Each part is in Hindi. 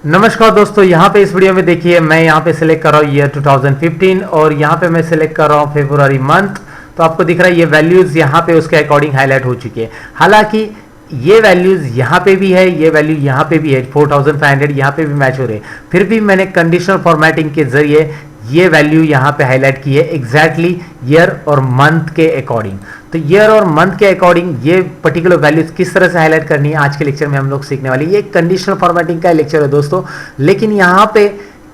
नमस्कार दोस्तों, यहाँ पे इस वीडियो में देखिए मैं यहाँ पे सिलेक्ट कर रहा हूँ ईयर 2015 और यहाँ पे मैं सिलेक्ट कर रहा हूँ फेब्रुआरी मंथ। तो आपको दिख रहा है ये वैल्यूज यहाँ पे उसके अकॉर्डिंग हाईलाइट हो चुकी है। हालांकि ये वैल्यूज यहाँ पे भी है, ये वैल्यू यहाँ पे भी है, 4500 यहाँ पे भी मैच हो रहे हैं। फिर भी मैंने कंडीशनल फॉर्मेटिंग के जरिए ये वैल्यू यहाँ पे हाईलाइट की है एग्जैक्टली ईयर और मंथ के अकॉर्डिंग। तो ईयर और मंथ के अकॉर्डिंग ये पर्टिकुलर वैल्यूज किस तरह से हाईलाइट करनी है आज के लेक्चर में हम लोग सीखने वाले। ये कंडीशनल फॉर्मेटिंग का लेक्चर है दोस्तों, लेकिन यहाँ पे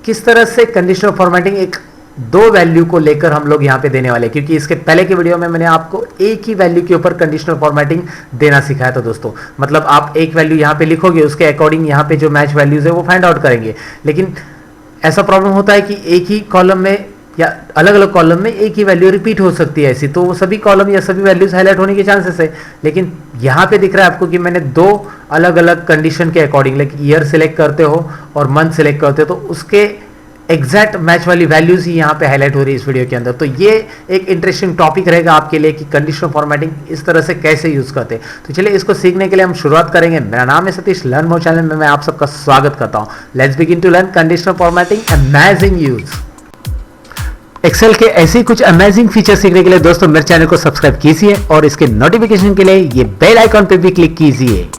किस तरह से कंडीशनल फॉर्मेटिंग एक दो वैल्यू को लेकर हम लोग यहाँ पे देने वाले हैं, क्योंकि इसके पहले के वीडियो में मैंने आपको एक ही वैल्यू के ऊपर कंडीशनल फॉर्मेटिंग देना सिखाया था दोस्तों। मतलब आप एक वैल्यू यहाँ पे लिखोगे, उसके अकॉर्डिंग यहाँ पे जो मैच वैल्यूज है वो फाइंड आउट करेंगे। लेकिन ऐसा प्रॉब्लम होता है कि एक ही कॉलम में या अलग अलग कॉलम में एक ही वैल्यू रिपीट हो सकती है ऐसी, तो वो सभी कॉलम या सभी वैल्यूज हाईलाइट होने के चांसेस है। लेकिन यहाँ पे दिख रहा है आपको कि मैंने दो अलग अलग कंडीशन के अकॉर्डिंग, लाइक ईयर सिलेक्ट करते हो और मंथ सिलेक्ट करते हो तो उसके एग्जैक्ट मैच वाली वैल्यूज ही यहाँ पे हाईलाइट हो रही है इस वीडियो के अंदर। तो ये एक इंटरेस्टिंग टॉपिक रहेगा आपके लिए कि कंडीशनल फॉर्मेटिंग इस तरह से कैसे यूज करते हैं। तो चलिए इसको सीखने के लिए हम शुरुआत करेंगे। मेरा नाम है सतीश, लर्न मोर चैनल में मैं आप सबका स्वागत करता हूँ। Let's begin to learn conditional formatting, amazing use. Excel के ऐसे कुछ अमेजिंग फीचर सीखने के लिए दोस्तों मेरे चैनल को सब्सक्राइब कीजिए और इसके नोटिफिकेशन के लिए ये बेल आइकॉन पे भी क्लिक कीजिए।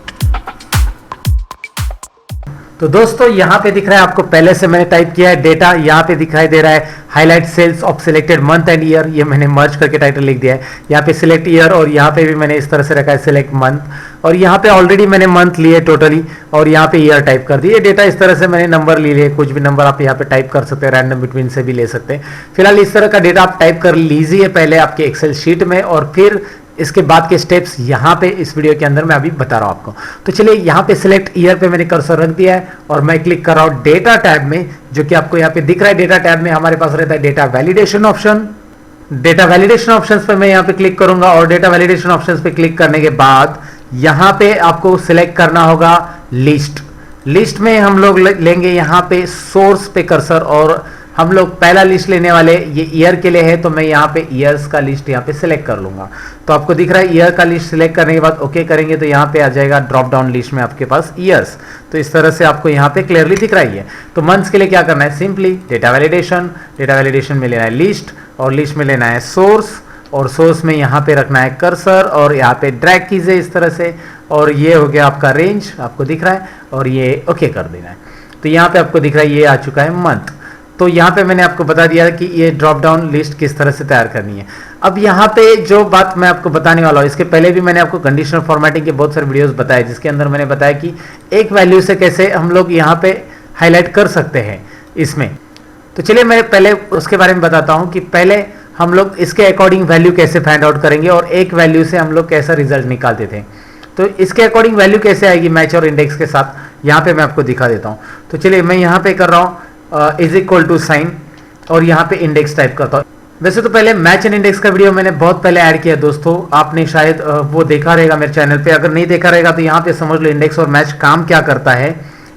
तो दोस्तों यहाँ पे दिख रहा है आपको, पहले से मैंने टाइप किया है डेटा, यहाँ पे दिखाई दे रहा है highlight cells of selected month and year, ये मैंने मर्ज करके टाइटल लिख दिया है। यहाँ पे सिलेक्ट ईयर और यहाँ पे भी मैंने इस तरह से रखा है सिलेक्ट मंथ, और यहाँ पे ऑलरेडी मैंने मंथ लिए टोटली और यहाँ पे ईयर टाइप कर दिए। डेटा इस तरह से मैंने नंबर ले लिए, कुछ भी नंबर आप यहाँ पे टाइप कर सकते हैं, रैंडम बिटवीन से भी ले सकते हैं। फिलहाल इस तरह का डेटा आप टाइप कर लीजिए पहले आपके एक्सेल शीट में, और फिर इसके बाद के स्टेप्स यहाँ पे इस वीडियो के अंदर मैं अभी बता रहा हूँ आपको। तो चलिए यहाँ पे सिलेक्ट ईयर पे मैंने कर्सर रख दिया है और मैं क्लिक कर रहा हूँ डेटा टैब में, जो कि आपको यहाँ पे दिख रहा है। डेटा टैब में हमारे पास रहता है data validation option. Data validation options पे मैं यहाँ पे क्लिक करूंगा और डेटा वैलिडेशन ऑप्शंस पे क्लिक करने के बाद यहाँ पे आपको सिलेक्ट करना होगा लिस्ट। लिस्ट में हम लोग लेंगे यहाँ पे सोर्स पे कर्सर, और हम लोग पहला लिस्ट लेने वाले ये ईयर के लिए है, तो मैं यहाँ पे ईयर्स का लिस्ट यहाँ पे सिलेक्ट कर लूंगा। तो आपको दिख रहा है ईयर का लिस्ट सिलेक्ट करने के बाद ओके करेंगे तो यहाँ पे आ जाएगा ड्रॉप डाउन लिस्ट में आपके पास ईयर्स। तो इस तरह से आपको यहाँ पे क्लियरली दिख रहा है। तो मंथ्स के लिए क्या करना है, सिंपली डेटा वैलिडेशन में लेना है लिस्ट, और लिस्ट में लेना है सोर्स, और सोर्स में यहाँ पे रखना है कर्सर और यहाँ पे ड्रैग कीजिए इस तरह से, और ये हो गया आपका रेंज आपको दिख रहा है, और ये ओके कर देना है। तो यहाँ पे आपको दिख रहा है ये आ चुका है मंथ। तो यहाँ पे मैंने आपको बता दिया कि ये ड्रॉप डाउन लिस्ट किस तरह से तैयार करनी है। अब यहाँ पे जो बात मैं आपको बताने वाला हूँ, इसके पहले भी मैंने आपको कंडीशनल फॉर्मेटिंग के बहुत सारे वीडियोस बताए, जिसके अंदर मैंने बताया कि एक वैल्यू से कैसे हम लोग यहाँ पे हाईलाइट कर सकते हैं इसमें। तो चलिए मैं पहले उसके बारे में बताता हूँ कि पहले हम लोग इसके अकॉर्डिंग वैल्यू कैसे फाइंड आउट करेंगे और एक वैल्यू से हम लोग कैसा रिजल्ट निकालते थे। तो इसके अकॉर्डिंग वैल्यू कैसे आएगी मैच और इंडेक्स के साथ, यहाँ पे मैं आपको दिखा देता हूँ। तो चलिए मैं यहाँ पे कर रहा हूँ इज इक्वल टू साइन और यहाँ पे इंडेक्स टाइप करता हूँ। वैसे तो पहले मैच एंड इंडेक्स का वीडियो मैंने बहुत पहले ऐड किया दोस्तों, आपने शायद वो देखा रहेगा मेरे चैनल पे। अगर नहीं देखा रहेगा तो यहाँ पे समझ लो इंडेक्स और मैच काम क्या करता है।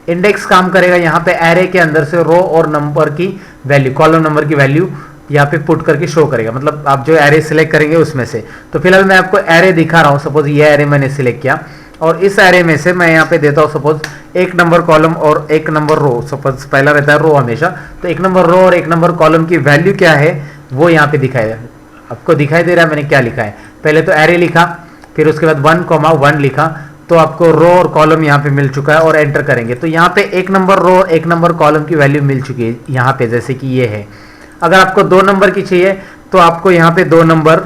इंडेक्स काम करेगा यहाँ पे एरे के अंदर से रो और नंबर की वैल्यू, कॉलम नंबर की वैल्यू यहाँ पे पुट करके शो करेगा, मतलब आप जो एरे सिलेक्ट करेंगे उसमें से। तो फिलहाल मैं आपको एरे दिखा रहा हूँ। सपोज ये एरे मैंने सिलेक्ट किया और इस एरे में से मैं यहाँ पे देता हूँ सपोज एक नंबर कॉलम और एक नंबर रो। सपोज पहला रहता है रो हमेशा, तो एक नंबर रो और एक नंबर कॉलम की वैल्यू क्या है वो यहाँ पे दिखाया, आपको दिखाई दे रहा है मैंने क्या लिखा है। पहले तो एरे लिखा, फिर उसके बाद 1,1 लिखा, तो आपको रो और कॉलम यहाँ पे मिल चुका है, और एंटर करेंगे तो यहाँ पे एक नंबर रो एक नंबर कॉलम की वैल्यू मिल चुकी है यहाँ पे, जैसे कि ये है। अगर आपको 2 नंबर की चाहिए तो आपको यहाँ पे 2 नंबर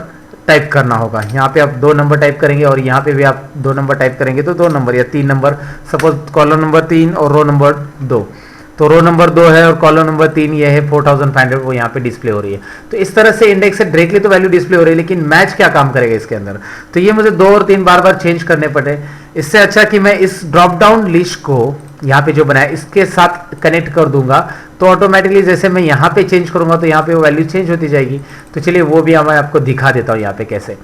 टाइप करना होगा। यहाँ पे आप 2 नंबर टाइप करेंगे और यहाँ पे भी आप 2 नंबर टाइप करेंगे तो 2 नंबर या 3 नंबर। सपोज कॉलम नंबर 3 और रो नंबर 2, तो रो नंबर 2 है और कॉलम नंबर 3 ये है 4500, वो यहाँ पे डिस्प्ले हो रही है। तो इस तरह से इंडेक्स से डायरेक्टली तो वैल्यू डिस्प्ले हो रही है, लेकिन मैच क्या काम करेगा इसके अंदर, तो ये मुझे 2 और 3 बार बार चेंज करने पड़े। इससे अच्छा कि मैं इस ड्रॉप डाउन लिस्ट को यहाँ पे जो बनाया इसके साथ कनेक्ट कर दूंगा, तो ऑटोमेटिकली जैसे मैं यहाँ पे चेंज करूंगा तो यहाँ पे वो वैल्यू चेंज होती जाएगी। तो चलिए वो भी मैं आपको दिखा देता हूँ यहाँ पे कैसे।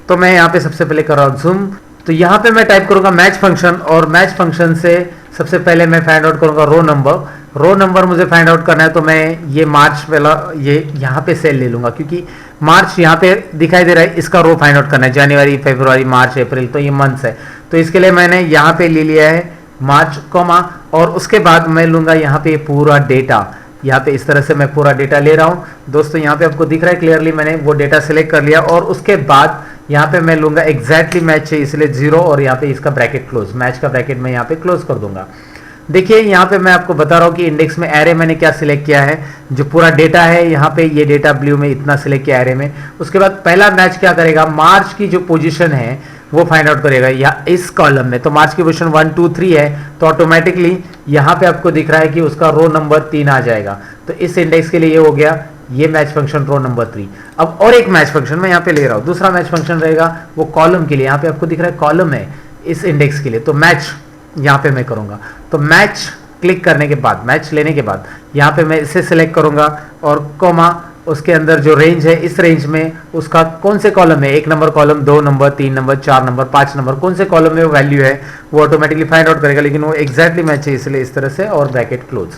तो मैं यहाँ पे सबसे पहले कर रहा हूँ जूम, तो यहाँ पे मैं टाइप करूंगा मैच फंक्शन, और मैच फंक्शन से सबसे पहले मैं फाइंड आउट करूंगा रो नंबर। रो नंबर मुझे फाइंड आउट करना है, तो मैं ये मार्च वाला ये यहाँ पे सेल ले लूंगा, क्योंकि मार्च यहाँ पे दिखाई दे रहा है, इसका रो फाइंड आउट करना है। जनवरी, फरवरी, मार्च, अप्रैल, तो ये मंथ्स है। तो इसके लिए मैंने यहाँ पे ले लिया है मार्च कॉमा, और उसके बाद मैं लूंगा यहाँ पे पूरा डेटा। यहाँ पे इस तरह से मैं पूरा डेटा ले रहा हूँ दोस्तों। यहाँ पे आपको दिख रहा है क्लियरली, मैंने वो डेटा सिलेक्ट कर लिया और उसके बाद यहाँ पे मैं लूंगा एग्जैक्टली मैच है इसलिए 0 और यहाँ पे इसका ब्रैकेट क्लोज, मैच का ब्रैकेट मैं यहाँ पे क्लोज कर दूंगा। देखिए यहाँ पे मैं आपको बता रहा हूँ कि इंडेक्स में एरे मैंने क्या सिलेक्ट किया है, जो पूरा डेटा है यहाँ पे ये डेटा ब्लू में इतना सिलेक्ट किया एरे में। उसके बाद पहला मैच क्या करेगा, मार्च की जो पोजीशन है वो फाइंड आउट करेगा या इस कॉलम में। तो मार्च की पोजीशन 1 2 3 है तो ऑटोमेटिकली यहाँ पे आपको दिख रहा है कि उसका रो नंबर 3 आ जाएगा। तो इस इंडेक्स के लिए ये हो गया ये मैच फंक्शन रो नंबर 3। अब और एक मैच फंक्शन मैं यहाँ पे ले रहा हूँ, दूसरा मैच फंक्शन रहेगा वो कॉलम के लिए। यहाँ पे आपको दिख रहा है कॉलम है इस इंडेक्स के लिए, तो मैच यहाँ पे मैं करूंगा। तो मैच क्लिक करने के बाद, मैच लेने के बाद यहाँ पे मैं इसे सिलेक्ट करूंगा और कोमा, उसके अंदर जो रेंज है इस रेंज में उसका कौन से कॉलम है, 1 number column, 2 number, 3 number, 4 number, 5 number, कौन से कॉलम में वो वैल्यू है वो ऑटोमेटिकली फाइंड आउट करेगा। लेकिन वो एग्जैक्टली मैच है इसलिए इस तरह से और ब्रैकेट क्लोज।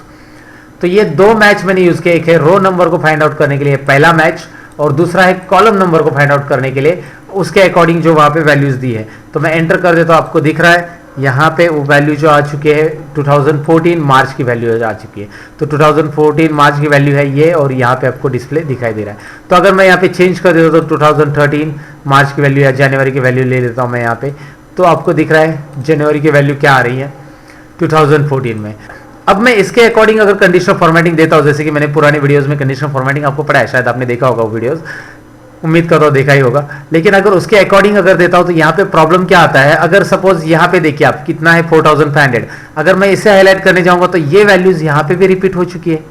तो ये 2 मैच मैंने यूज किया, एक है रो नंबर को फाइंड आउट करने के लिए पहला मैच, और दूसरा है कॉलम नंबर को फाइंड आउट करने के लिए उसके अकॉर्डिंग जो वहां पे वैल्यूज दी है। तो मैं एंटर कर देता हूं, आपको दिख रहा है यहाँ पे वो वैल्यू जो आ चुकी है 2014 मार्च की वैल्यू आ चुकी है। तो 2014 मार्च की वैल्यू है ये, और यहाँ पे आपको डिस्प्ले दिखाई दे रहा है। तो अगर मैं यहाँ पे चेंज कर देता हूँ तो 2013 मार्च की वैल्यू या जनवरी की वैल्यू ले लेता हूँ मैं यहाँ पे, तो आपको दिख रहा है जनवरी की वैल्यू क्या आ रही है 2014 में। अब मैं इसके अकॉर्डिंग अगर कंडीशनल फॉर्मेटिंग देता हूं, जैसे कि मैंने पुरानी वीडियोस में कंडीशनल फॉर्मेटिंग आपको पढ़ा है, शायद आपने देखा होगा वो वीडियोस, उम्मीद करता हूं देखा ही होगा। लेकिन अगर उसके अकॉर्डिंग अगर देता हूं तो यहाँ पे प्रॉब्लम क्या आता है, अगर सपोज यहाँ पे देखिए आप कितना है 4500, अगर मैं इसे हाईलाइट करने जाऊंगा तो ये वैल्यूज यहाँ पे भी रिपीट हो चुकी है।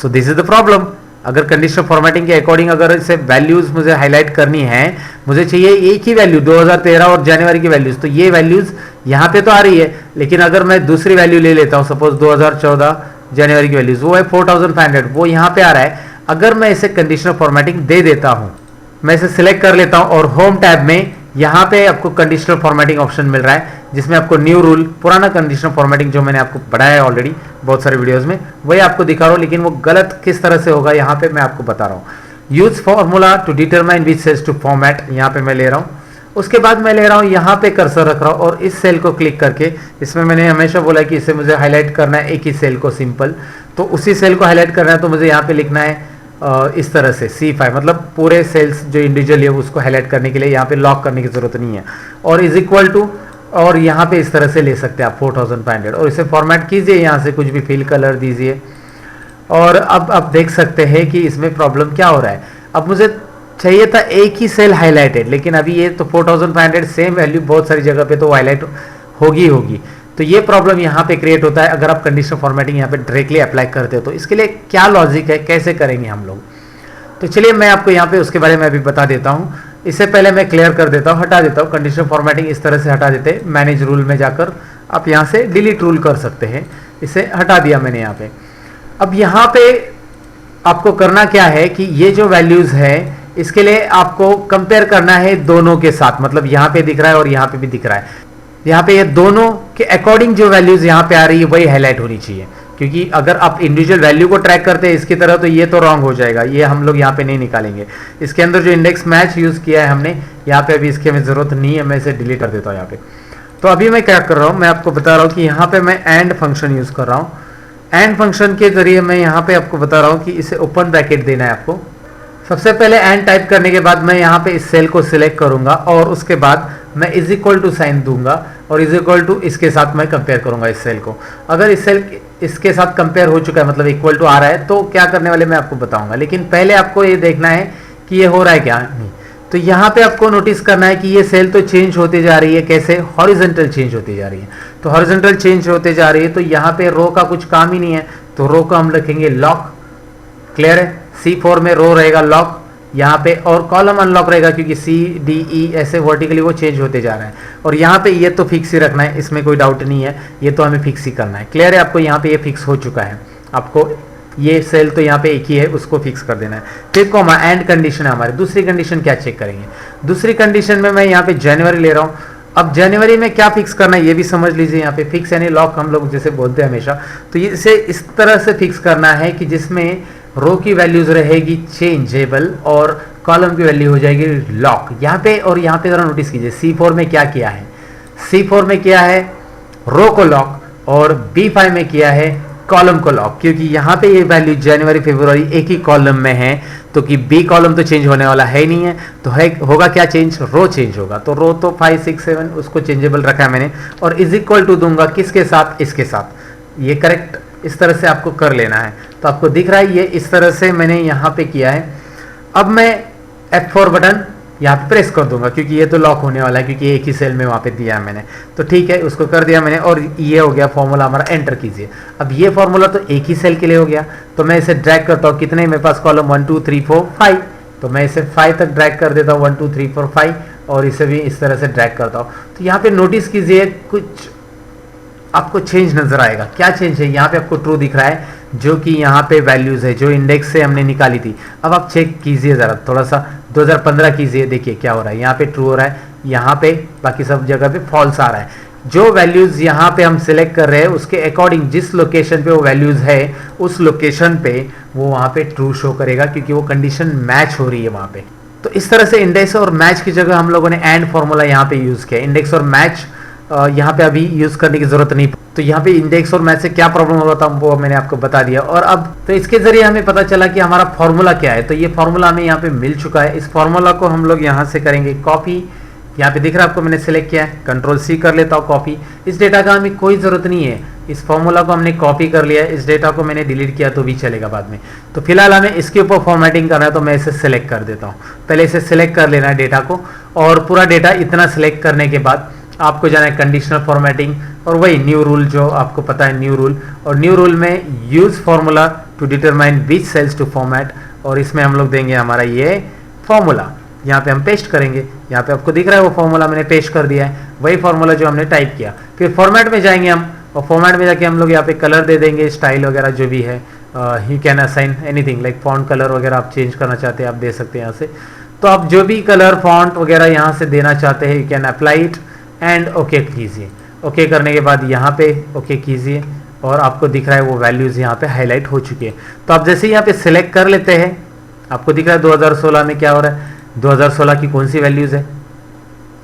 So this is the problem. अगर कंडीशनल फॉर्मेटिंग के अकॉर्डिंग अगर इसे वैल्यूज मुझे हाईलाइट करनी है, मुझे चाहिए एक ही वैल्यू 2013 और जनवरी की वैल्यूज, तो ये वैल्यूज यहाँ पे तो आ रही है, लेकिन अगर मैं दूसरी वैल्यू ले लेता हूँ सपोज 2014 जनवरी की वैल्यूज, वो है 4500, वो यहाँ पे आ रहा है। अगर मैं इसे कंडीशनल फॉर्मेटिंग दे देता हूँ, मैं इसे सिलेक्ट कर लेता हूँ और होम टैब में यहाँ पे आपको कंडीशनल फॉर्मेटिंग ऑप्शन मिल रहा है, जिसमें आपको न्यू रूल, पुराना कंडीशनल फॉर्मेटिंग जो मैंने आपको पढ़ाया है ऑलरेडी बहुत सारे वीडियोस में, वही आपको दिखा रहा हूँ। लेकिन वो गलत किस तरह से होगा यहाँ पे मैं आपको बता रहा हूँ। Use formula to determine which cells to format, यहाँ पे मैं ले रहा हूँ। उसके बाद मैं ले रहा हूँ यहाँ पे कर्सर रख रहा हूँ और इस सेल को क्लिक करके, इसमें मैंने हमेशा बोला कि इसे मुझे हाईलाइट करना है एक ही सेल को सिंपल, तो उसी सेल को हाईलाइट करना है। तो मुझे यहाँ पे लिखना है इस तरह से C5, मतलब पूरे सेल्स जो इंडिविजुअल है उसको हाईलाइट करने के लिए यहाँ पे लॉक करने की जरूरत नहीं है, और इज इक्वल टू, और यहाँ पे इस तरह से ले सकते हैं आप 4500, और इसे फॉर्मेट कीजिए, यहाँ से कुछ भी फिल कलर दीजिए। और अब आप देख सकते हैं कि इसमें प्रॉब्लम क्या हो रहा है। अब मुझे चाहिए था एक ही सेल हाईलाइटेड, लेकिन अभी ये तो 4500 सेम वैल्यू बहुत सारी जगह पे तो हाईलाइट होगी। तो ये प्रॉब्लम यहाँ पे क्रिएट होता है अगर आप कंडीशनल फॉर्मेटिंग यहाँ पे डायरेक्टली अप्लाई करते हो। तो इसके लिए क्या लॉजिक है, कैसे करेंगे हम लोग, तो चलिए मैं आपको यहाँ पे उसके बारे में अभी बता देता हूँ। इससे पहले मैं क्लियर कर देता हूँ, हटा देता हूँ कंडीशनल फॉर्मेटिंग, इस तरह से हटा देते हैं। मैनेज रूल में जाकर आप यहाँ से डिलीट रूल कर सकते हैं, इसे हटा दिया मैंने यहाँ पे। अब यहाँ पे आपको करना क्या है कि ये जो वैल्यूज है इसके लिए आपको कंपेयर करना है दोनों के साथ, मतलब यहाँ पे दिख रहा है और यहाँ पे भी दिख रहा है। यहाँ पे ये दोनों के अकॉर्डिंग जो वैल्यूज यहाँ पे आ रही है वही हाईलाइट होनी चाहिए, क्योंकि अगर आप इंडिविजुअल वैल्यू को ट्रैक करते हैं इसकी तरह तो ये तो रॉन्ग हो जाएगा, ये हम लोग यहाँ पे नहीं निकालेंगे। इसके अंदर जो इंडेक्स मैच यूज किया है हमने यहाँ पे, अभी इसकी हमें जरूरत नहीं है, मैं इसे डिलीट कर देता हूँ यहाँ पे। तो अभी मैं क्या कर रहा हूँ, मैं आपको बता रहा हूँ कि यहाँ पे मैं एंड फंक्शन यूज कर रहा हूँ। एंड फंक्शन के जरिए मैं यहाँ पे आपको बता रहा हूँ कि इसे ओपन ब्रैकेट देना है आपको। सबसे पहले एंड टाइप करने के बाद मैं यहाँ पे इस सेल को सिलेक्ट करूंगा और उसके बाद मैं इज इक्वल टू साइन दूंगा और इज इक्वल टू इसके साथ मैं कंपेयर करूंगा इस सेल को। अगर इस सेल इसके साथ कंपेयर हो चुका है, मतलब इक्वल टू आ रहा है, तो क्या करने वाले मैं आपको बताऊंगा। लेकिन पहले आपको ये देखना है कि ये हो रहा है क्या नहीं। तो यहाँ पे आपको नोटिस करना है कि ये सेल तो चेंज होती जा रही है, कैसे, हॉरिजॉन्टल चेंज होती जा रही है। तो हॉरिजॉन्टल चेंज होते जा रही है, तो यहाँ पे रो का कुछ काम ही नहीं है, तो रो को हम लिखेंगे लॉक। क्लियर है, C4 में रो रहेगा लॉक यहाँ पे, और कॉलम अनलॉक रहेगा क्योंकि C D E ऐसे वर्टिकली वो चेंज होते जा रहा है। और यहाँ पे ये तो फिक्स ही रखना है, इसमें कोई डाउट नहीं है, ये तो हमें फिक्स ही करना है। क्लियर है, आपको यहाँ पे ये फिक्स हो चुका है, आपको ये सेल तो यहाँ पे एक ही है, उसको फिक्स कर देना है। फिर कॉमा एंड कंडीशन है हमारी। दूसरी कंडीशन क्या चेक करेंगे, दूसरी कंडीशन में मैं यहाँ पे जनवरी ले रहा हूँ। अब जनवरी में क्या फिक्स करना है ये भी समझ लीजिए। यहाँ पे फिक्स यानी लॉक हम लोग जैसे बोलते हैं हमेशा, तो इसे इस तरह से फिक्स करना है कि जिसमें रो की वैल्यूज रहेगी चेंजेबल और कॉलम की वैल्यू हो जाएगी लॉक यहाँ पे। और यहाँ पे जरा नोटिस कीजिए C4 में क्या किया है, C4 में किया है रो को लॉक, और B5 में किया है कॉलम को लॉक, क्योंकि यहाँ पे ये वैल्यू जनवरी फरवरी एक ही कॉलम में है, तो कि बी कॉलम तो चेंज होने वाला है ही नहीं है, तो है होगा क्या चेंज, रो चेंज होगा। तो रो तो 5 6 7 उसको चेंजेबल रखा है मैंने, और इज इक्वल टू दूंगा किसके साथ, इसके साथ। ये करेक्ट इस तरह से आपको कर लेना है। तो आपको दिख रहा है ये इस तरह से मैंने यहाँ पे किया है। अब मैं F4 बटन यहाँ पे प्रेस कर दूंगा, क्योंकि ये तो लॉक होने वाला है, क्योंकि एक ही सेल में वहाँ पे दिया है मैंने। तो ठीक है, उसको कर दिया मैंने, और ये हो गया फॉर्मूला हमारा। एंटर कीजिए। अब ये फॉर्मूला तो एक ही सेल के लिए हो गया, तो मैं इसे ड्रैग करता हूँ। कितने मेरे पास कॉलम 1 2 3 4 5, तो मैं इसे 5 तक ड्रैग कर देता हूँ, 1 2 3 4 5, और इसे भी इस तरह से ड्रैग करता हूँ। तो यहाँ पे नोटिस कीजिए कुछ आपको चेंज नजर आएगा। क्या चेंज है, यहाँ पे आपको ट्रू दिख रहा है, जो कि यहाँ पे वैल्यूज है जो इंडेक्स से हमने निकाली थी। अब आप चेक कीजिए जरा, थोड़ा सा 2015 कीजिए, देखिए क्या हो रहा है। यहाँ पे ट्रू हो रहा है, यहाँ पे बाकी सब जगह पे फॉल्स आ रहा है। जो वैल्यूज यहाँ पे हम सिलेक्ट कर रहे हैं उसके अकॉर्डिंग जिस लोकेशन पे वो वैल्यूज है उस लोकेशन पे वो वहाँ पे ट्रू शो करेगा, क्योंकि वो कंडीशन मैच हो रही है वहाँ पे। तो इस तरह से इंडेक्स और मैच की जगह हम लोगों ने एंड फॉर्मूला यहाँ पे यूज किया। इंडेक्स और मैच यहाँ पे अभी यूज करने की जरूरत नहीं। तो यहाँ पे इंडेक्स और मैच से क्या प्रॉब्लम होगा था वो मैंने आपको बता दिया। और अब तो इसके जरिए हमें पता चला कि हमारा फॉर्मूला क्या है। तो ये फॉर्मूला हमें यहाँ पे मिल चुका है। इस फॉर्मूला को हम लोग यहाँ से करेंगे कॉपी। यहाँ पे दिख रहा है आपको, मैंने सिलेक्ट किया है, कंट्रोल-C कर लेता हूँ कॉपी। इस डेटा का हमें कोई जरूरत नहीं है, इस फॉर्मूला को हमने कॉपी कर लिया है। इस डेटा को मैंने डिलीट किया तो भी चलेगा बाद में। तो फिलहाल हमें इसके ऊपर फॉर्मेटिंग करना है, तो मैं इसे सिलेक्ट कर देता हूँ। पहले इसे सिलेक्ट कर लेना है डेटा को, और पूरा डेटा इतना सिलेक्ट करने के बाद आपको जाना है कंडीशनल फॉर्मेटिंग, और वही न्यू रूल जो आपको पता है न्यू रूल। और न्यू रूल में use formula to determine which cells to format, और इसमें हम लोग देंगे हमारा ये फॉर्मूला। यहाँ पे हम पेस्ट करेंगे। यहाँ पे आपको दिख रहा है वो फॉर्मूला मैंने पेस्ट कर दिया है, वही फॉर्मूला जो हमने टाइप किया। फिर फॉर्मेट में जाएंगे हम, और फॉर्मेट में जाके हम लोग यहाँ पे कलर दे देंगे, स्टाइल वगैरह जो भी है। You can assign anything like font colour वगैरह आप चेंज करना चाहते हैं आप दे सकते हैं यहाँ से। तो आप जो भी कलर फॉन्ट वगैरह यहाँ से देना चाहते हैं you can apply it and okay कीजिए। ओके करने के बाद यहाँ पे ओके कीजिए, और आपको दिख रहा है वो वैल्यूज यहाँ पे हाईलाइट हो चुकी है। तो आप जैसे ही यहाँ पे सिलेक्ट कर लेते हैं, आपको दिख रहा है 2016 में क्या हो रहा है। 2016 की कौन सी वैल्यूज है,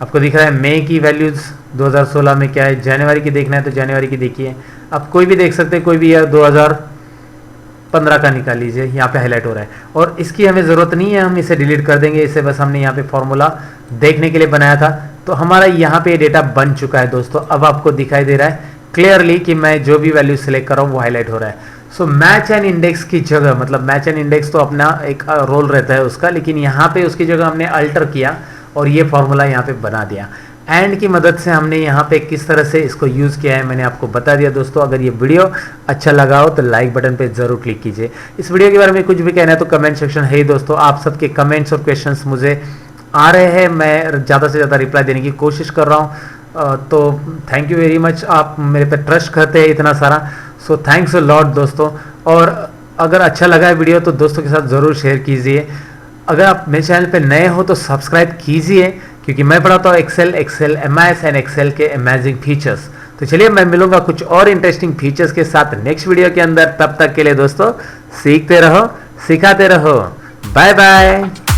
आपको दिख रहा है मई की वैल्यूज 2016 में क्या है। जनवरी की देखना है तो जनवरी की देखिए, आप कोई भी देख सकते हैं, कोई भी ईयर 2015 का निकाल लीजिए, यहाँ पे हाईलाइट हो रहा है। और इसकी हमें ज़रूरत नहीं है, हम इसे डिलीट कर देंगे। इसे बस हमने यहाँ पे फॉर्मूला देखने के लिए बनाया था। तो हमारा यहाँ पे डेटा बन चुका है दोस्तों। अब आपको दिखाई दे रहा है क्लियरली कि मैं जो भी वैल्यू सिलेक्ट कर रहा हूँ वो हाईलाइट हो रहा है। सो मैच एंड इंडेक्स की जगह, मतलब मैच एंड इंडेक्स तो अपना एक रोल रहता है उसका, लेकिन यहाँ पे उसकी जगह हमने अल्टर किया और ये फॉर्मूला यहाँ पे बना दिया। एंड की मदद से हमने यहाँ पे किस तरह से इसको यूज़ किया है मैंने आपको बता दिया दोस्तों। अगर ये वीडियो अच्छा लगा हो तो लाइक बटन पे जरूर क्लिक कीजिए। इस वीडियो के बारे में कुछ भी कहना है तो कमेंट सेक्शन है ही दोस्तों। आप सबके कमेंट्स और क्वेश्चंस मुझे आ रहे हैं, मैं ज़्यादा से ज़्यादा रिप्लाई देने की कोशिश कर रहा हूँ। तो थैंक यू वेरी मच, आप मेरे पे ट्रस्ट करते हैं इतना सारा। सो थैंक्स अ लॉट दोस्तों। और अगर अच्छा लगा है वीडियो तो दोस्तों के साथ ज़रूर शेयर कीजिए। अगर आप मेरे चैनल पे नए हो तो सब्सक्राइब कीजिए, क्योंकि मैं पढ़ाता हूँ एक्सेल, MS एंड एक्सेल के अमेजिंग फीचर्स। तो चलिए मैं मिलूंगा कुछ और इंटरेस्टिंग फीचर्स के साथ नेक्स्ट वीडियो के अंदर। तब तक के लिए दोस्तों सीखते रहो, सिखाते रहो। Bye bye.